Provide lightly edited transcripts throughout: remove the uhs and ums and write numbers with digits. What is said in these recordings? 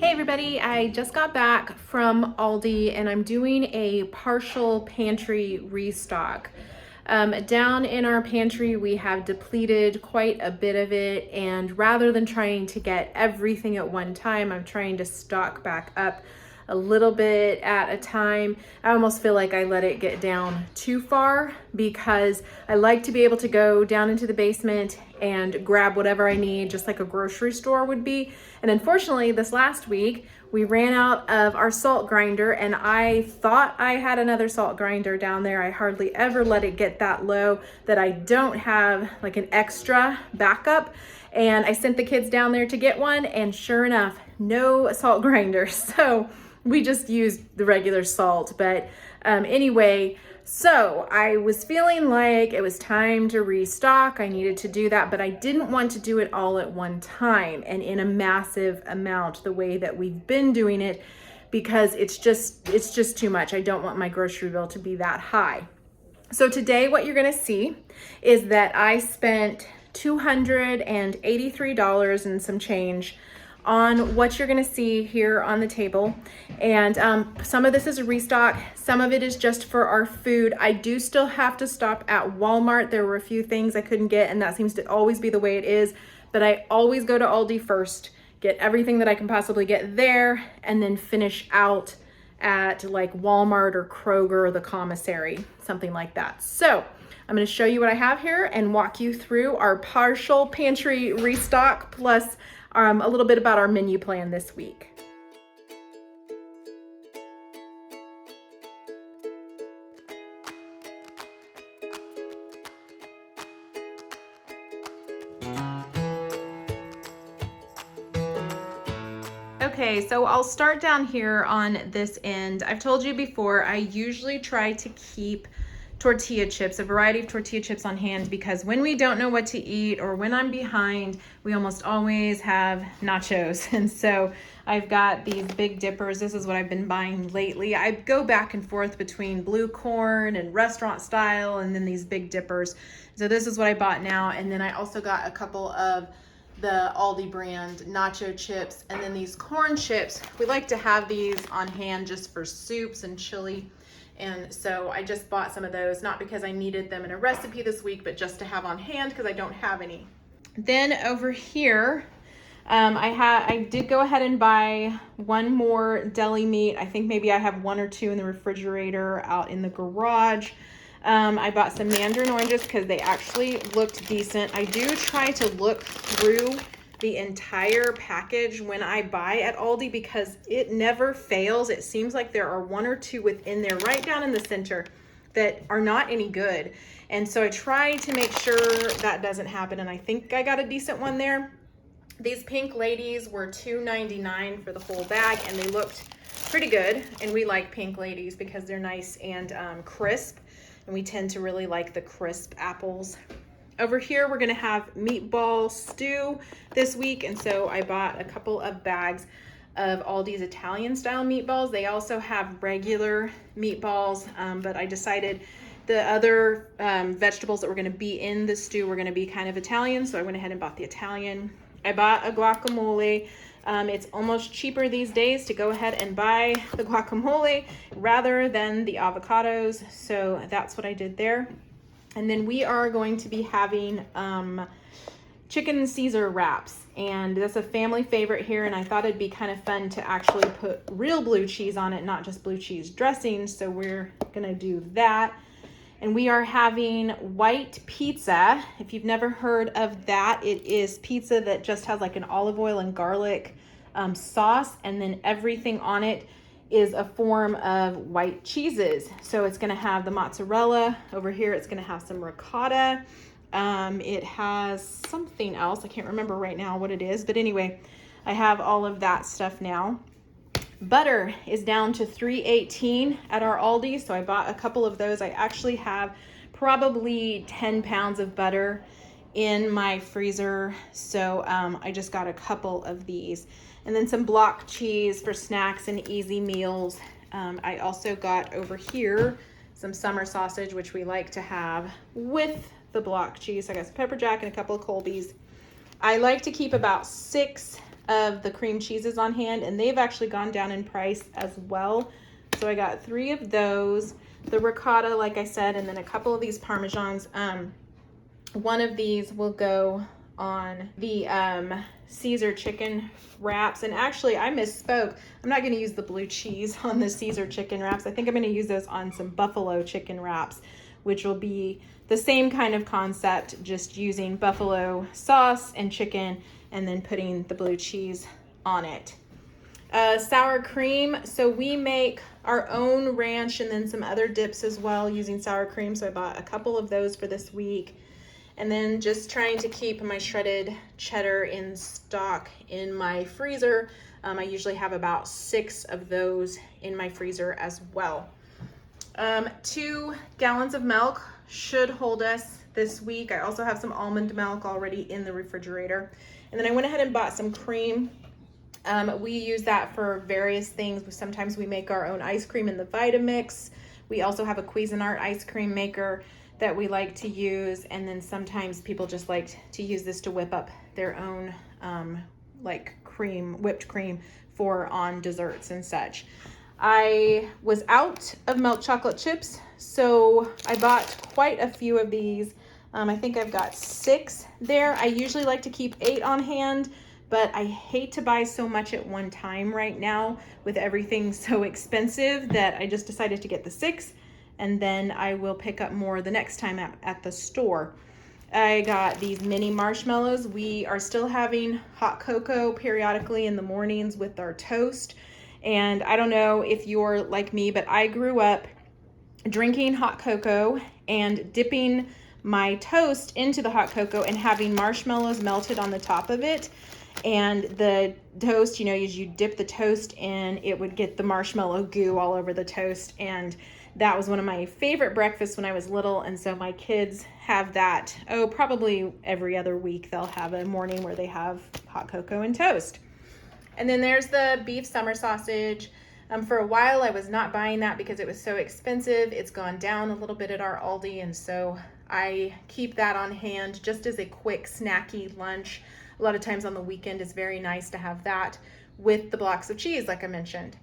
Hey everybody, I just got back from Aldi and I'm doing a partial pantry restock. Down in our pantry, we have depleted quite a bit of it, and rather than trying to get everything at one time, I'm trying to stock back up a little bit at a time. I almost feel like I let it get down too far because I like to be able to go down into the basement and grab whatever I need, just like a grocery store would be. And unfortunately, this last week, we ran out of our salt grinder, and I thought I had another salt grinder down there. I hardly ever let it get that low that I don't have like an extra backup. And I sent the kids down there to get one, and sure enough, no salt grinder. So we just used the regular salt. But anyway, so I was feeling like it was time to restock. I needed to do that, but I didn't want to do it all at one time and in a massive amount the way that we've been doing it, because it's just too much. I don't want my grocery bill to be that high. So today what you're gonna see is that I spent $283 and some change on what you're gonna see here on the table. And some of this is a restock, some of it is just for our food. I do still have to stop at Walmart. There were a few things I couldn't get, and that seems to always be the way it is, but I always go to Aldi first, get everything that I can possibly get there, and then finish out at like Walmart or Kroger or the commissary, something like that. So I'm gonna show you what I have here and walk you through our partial pantry restock, plus a little bit about our menu plan this week. Okay, so I'll start down here on this end. I've told you before, I usually try to keep tortilla chips, a variety of tortilla chips on hand, because when we don't know what to eat or when I'm behind, we almost always have nachos. And so I've got these big dippers. This is what I've been buying lately. I go back and forth between blue corn and restaurant style and then these big dippers. So this is what I bought now. And then I also got a couple of the Aldi brand nacho chips, and then these corn chips. We like to have these on hand just for soups and chili. And so I just bought some of those, not because I needed them in a recipe this week, but just to have on hand because I don't have any. Then over here, I did go ahead and buy one more deli meat. I think maybe I have one or two in the refrigerator out in the garage. I bought some mandarin oranges because they actually looked decent. I do try to look through the entire package when I buy at Aldi because it never fails. It seems like there are one or two within there right down in the center that are not any good. And so I try to make sure that doesn't happen, and I think I got a decent one there. These pink ladies were $2.99 for the whole bag, and they looked pretty good. And we like pink ladies because they're nice and crisp, and we tend to really like the crisp apples. Over here, we're gonna have meatball stew this week, and so I bought a couple of bags of Aldi's Italian style meatballs. They also have regular meatballs, but I decided the other vegetables that were gonna be in the stew were gonna be kind of Italian, so I went ahead and bought the Italian. I bought a guacamole. It's almost cheaper these days to go ahead and buy the guacamole rather than the avocados, so that's what I did there. And then we are going to be having chicken Caesar wraps, and that's a family favorite here, and I thought it'd be kind of fun to actually put real blue cheese on it, not just blue cheese dressing, so we're gonna do that. And we are having white pizza. If you've never heard of that, it is pizza that just has like an olive oil and garlic sauce, and then everything on it is a form of white cheeses. So it's gonna have the mozzarella. Over here, it's gonna have some ricotta. It has something else. I can't remember right now what it is, but anyway, I have all of that stuff now. Butter is down to $3.18 at our Aldi, so I bought a couple of those. I actually have probably 10 pounds of butter in my freezer, so I just got a couple of these. And then some block cheese for snacks and easy meals. I also got over here some summer sausage, which we like to have with the block cheese. I got some pepper jack and a couple of Colbys. I like to keep about 6 of the cream cheeses on hand, and they've actually gone down in price as well. So I got 3 of those, the ricotta, like I said, and then a couple of these Parmesans. One of these will go on the Caesar chicken wraps. And actually, I misspoke. I'm not going to use the blue cheese on the Caesar chicken wraps. I think I'm going to use those on some buffalo chicken wraps, which will be the same kind of concept, just using buffalo sauce and chicken and then putting the blue cheese on it. Sour cream. So we make our own ranch and then some other dips as well using sour cream. So I bought a couple of those for this week. And then just trying to keep my shredded cheddar in stock in my freezer. I usually have about 6 of those in my freezer as well. 2 gallons of milk should hold us this week. I also have some almond milk already in the refrigerator. And then I went ahead and bought some cream. We use that for various things. Sometimes we make our own ice cream in the Vitamix. We also have a Cuisinart ice cream maker that we like to use, and then sometimes people just like to use this to whip up their own like whipped cream for on desserts and such. I was out of milk chocolate chips, so I bought quite a few of these. I think I've got 6 there. I usually like to keep 8 on hand, but I hate to buy so much at one time right now with everything so expensive that I just decided to get the 6. And then I will pick up more the next time at the store. I got these mini marshmallows. We are still having hot cocoa periodically in the mornings with our toast. And I don't know if you're like me, but I grew up drinking hot cocoa and dipping my toast into the hot cocoa and having marshmallows melted on the top of it. And the toast, you know, as you dip the toast in, it would get the marshmallow goo all over the toast. And that was one of my favorite breakfasts when I was little. And so my kids have that, probably every other week they'll have a morning where they have hot cocoa and toast. And then there's the beef summer sausage. For a while I was not buying that because it was so expensive. It's gone down a little bit at our Aldi, and so I keep that on hand just as a quick snacky lunch. A lot of times on the weekend it's very nice to have that with the blocks of cheese like I mentioned.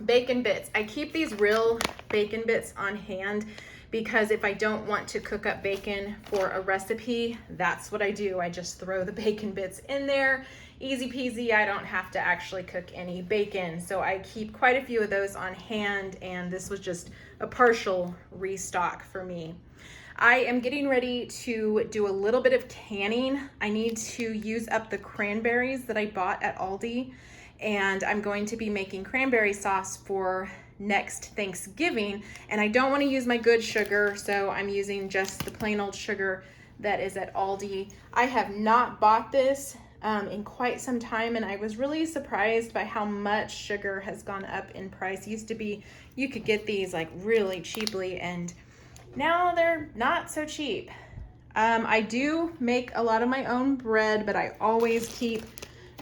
Bacon bits. I keep these real bacon bits on hand because if I don't want to cook up bacon for a recipe, that's what I do. I just throw the bacon bits in there. Easy peasy. I don't have to actually cook any bacon. So I keep quite a few of those on hand, and this was just a partial restock for me. I am getting ready to do a little bit of canning. I need to use up the cranberries that I bought at Aldi. And I'm going to be making cranberry sauce for next Thanksgiving. And I don't want to use my good sugar, so I'm using just the plain old sugar that is at Aldi. I have not bought this in quite some time, and I was really surprised by how much sugar has gone up in price. It used to be you could get these like really cheaply, and now they're not so cheap. I do make a lot of my own bread, but I always keep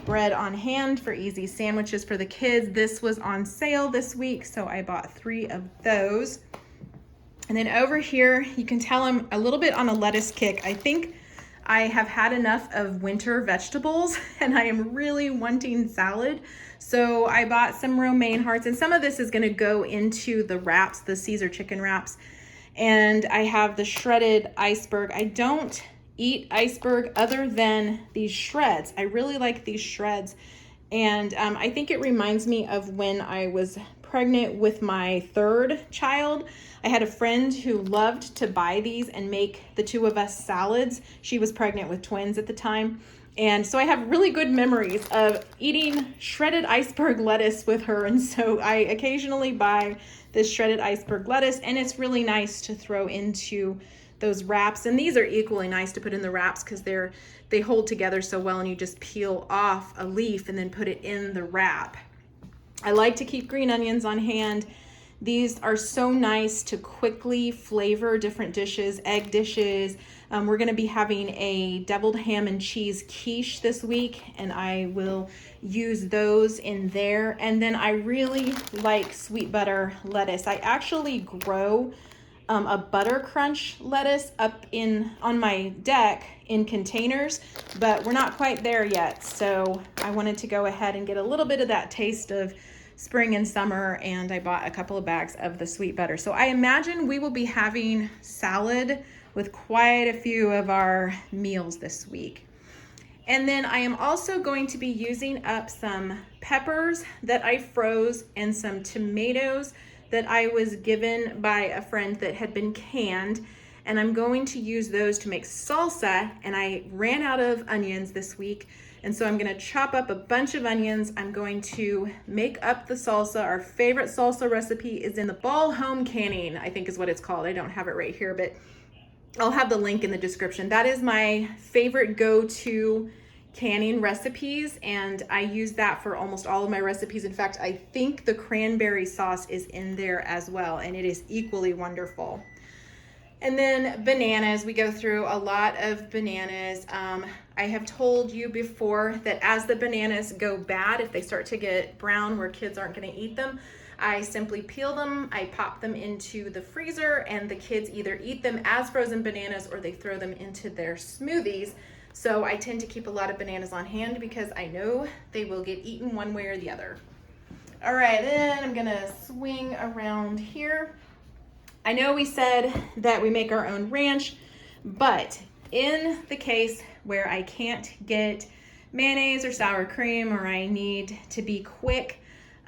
bread on hand for easy sandwiches for the kids. This was on sale this week, so I bought 3 of those. And then over here, you can tell I'm a little bit on a lettuce kick. I think I have had enough of winter vegetables and I am really wanting salad. So I bought some romaine hearts, and some of this is going to go into the wraps, the Caesar chicken wraps. And I have the shredded iceberg. I don't eat iceberg other than these shreds. I really like these shreds, and I think it reminds me of when I was pregnant with my 3rd child. I had a friend who loved to buy these and make the 2 of us salads. She was pregnant with twins at the time, and so I have really good memories of eating shredded iceberg lettuce with her, and so I occasionally buy this shredded iceberg lettuce, and it's really nice to throw into those wraps. And these are equally nice to put in the wraps because they hold together so well, and you just peel off a leaf and then put it in the wrap. I like to keep green onions on hand. These are so nice to quickly flavor different dishes, egg dishes. We're going to be having a deviled ham and cheese quiche this week, and I will use those in there. And then I really like sweet butter lettuce. I actually grow a butter crunch lettuce up on my deck in containers, but we're not quite there yet. So I wanted to go ahead and get a little bit of that taste of spring and summer, and I bought a couple of bags of the sweet butter. So I imagine we will be having salad with quite a few of our meals this week. And then I am also going to be using up some peppers that I froze and some tomatoes that I was given by a friend that had been canned. And I'm going to use those to make salsa, and I ran out of onions this week. And so I'm gonna chop up a bunch of onions. I'm going to make up the salsa. Our favorite salsa recipe is in the Ball Home Canning, I think is what it's called. I don't have it right here, but I'll have the link in the description. That is my favorite go-to canning recipes, and I use that for almost all of my recipes. In fact, I think the cranberry sauce is in there as well, and it is equally wonderful. And then bananas, we go through a lot of bananas. I have told you before that as the bananas go bad, if they start to get brown where kids aren't gonna eat them, I simply peel them, I pop them into the freezer, and the kids either eat them as frozen bananas or they throw them into their smoothies. So I tend to keep a lot of bananas on hand because I know they will get eaten one way or the other. All right, then I'm gonna swing around here. I know we said that we make our own ranch, but in the case where I can't get mayonnaise or sour cream, or I need to be quick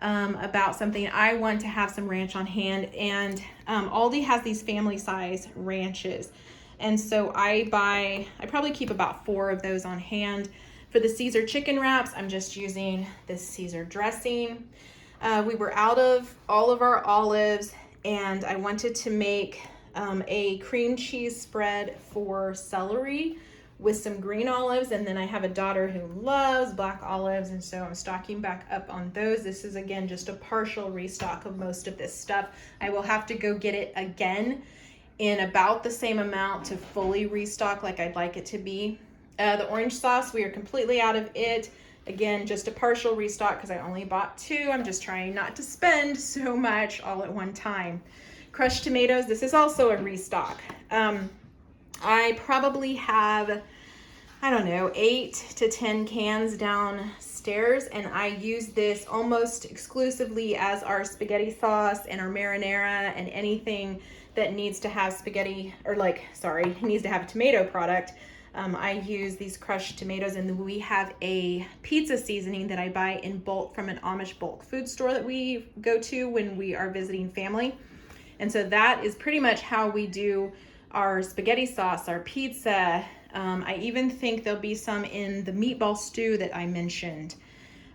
about something, I want to have some ranch on hand. And Aldi has these family size ranches. And so I probably keep about 4 of those on hand. For the Caesar chicken wraps, I'm just using this Caesar dressing. We were out of all of our olives, and I wanted to make a cream cheese spread for celery with some green olives, and then I have a daughter who loves black olives, and so I'm stocking back up on those. This is, again, just a partial restock of most of this stuff. I will have to go get it again in about the same amount to fully restock like I'd like it to be. The orange sauce, we are completely out of it. Again, just a partial restock because I only bought 2. I'm just trying not to spend so much all at one time. Crushed tomatoes, this is also a restock. I probably have, I don't know, 8 to 10 cans downstairs, and I use this almost exclusively as our spaghetti sauce and our marinara and anything that needs to have spaghetti, or needs to have a tomato product. I use these crushed tomatoes, and we have a pizza seasoning that I buy in bulk from an Amish bulk food store that we go to when we are visiting family. And so that is pretty much how we do our spaghetti sauce, our pizza. I even think there'll be some in the meatball stew that I mentioned.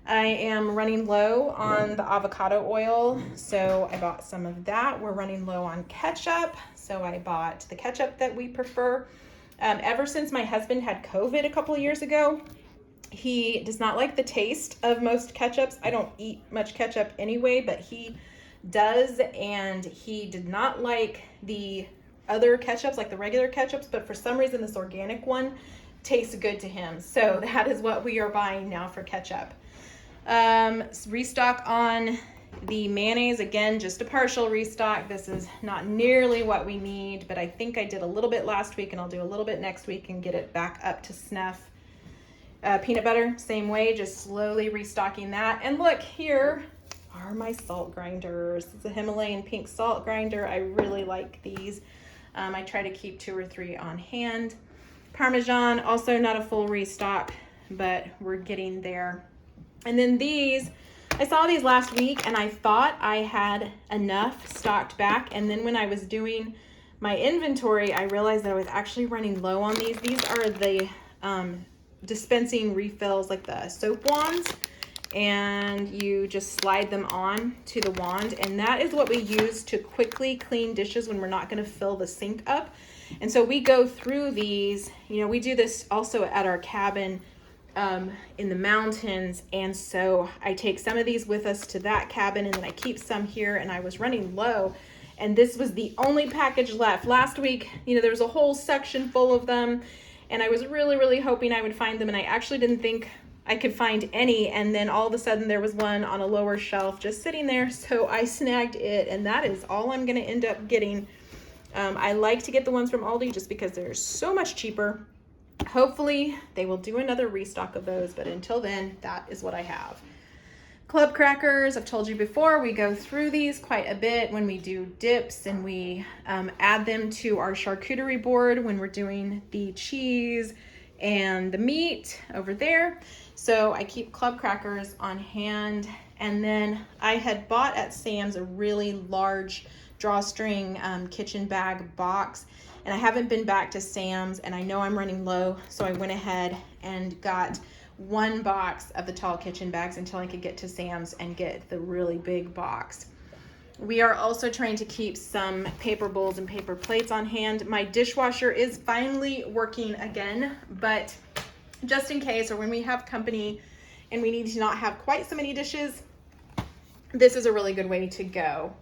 I am running low on the avocado oil, so I bought some of that. We're running low on ketchup, so I bought the ketchup that we prefer. Ever since my husband had COVID a couple of years ago, he does not like the taste of most ketchups. I don't eat much ketchup anyway, but he does, and he did not like the other ketchups, like the regular ketchups, but for some reason this organic one tastes good to him. So that is what we are buying now for ketchup. Restock on the mayonnaise, again, just a partial restock. This is not nearly what we need, but I think I did a little bit last week, and I'll do a little bit next week and get it back up to snuff. Peanut butter, same way, just slowly restocking that. And look, here are my salt grinders. It's a Himalayan pink salt grinder. I really like these. I try to keep 2 or 3 on hand. Parmesan, also not a full restock, but we're getting there. And then these, I saw these last week and I thought I had enough stocked back. And then when I was doing my inventory, I realized that I was actually running low on these. These are the dispensing refills, like the soap wands, and you just slide them on to the wand. And that is what we use to quickly clean dishes when we're not going to fill the sink up. And so we go through these, you know, we do this also at our cabin in the mountains, and so I take some of these with us to that cabin, and then I keep some here. And I was running low, and this was the only package left. Last week, you know, there was a whole section full of them, and I was really hoping I would find them, and I actually didn't think I could find any, and then all of a sudden there was one on a lower shelf just sitting there, so I snagged it, and that is all I'm going to end up getting. I like to get the ones from Aldi just because they're so much cheaper. Hopefully they will do another restock of those, but until then, that is what I have. Club crackers, I've told you before, we go through these quite a bit when we do dips, and we add them to our charcuterie board when we're doing the cheese and the meat over there. So I keep club crackers on hand. And then I had bought at Sam's a really large drawstring kitchen bag box, and I haven't been back to Sam's, and I know I'm running low, so I went ahead and got one box of the tall kitchen bags until I could get to Sam's and get the really big box. We are also trying to keep some paper bowls and paper plates on hand. My dishwasher is finally working again, but just in case, or when we have company and we need to not have quite so many dishes, this is a really good way to go.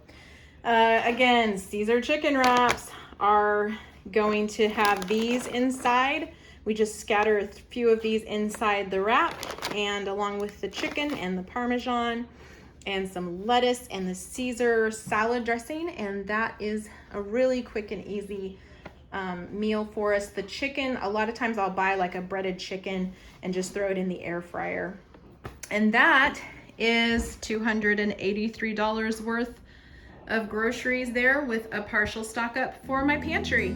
Again, Caesar chicken wraps are going to have these inside. We just scatter a few of these inside the wrap, and along with the chicken and the Parmesan and some lettuce and the Caesar salad dressing, and that is a really quick and easy meal for us. The chicken, a lot of times I'll buy like a breaded chicken and just throw it in the air fryer. And that is $283 worth of groceries there with a partial stock up for my pantry.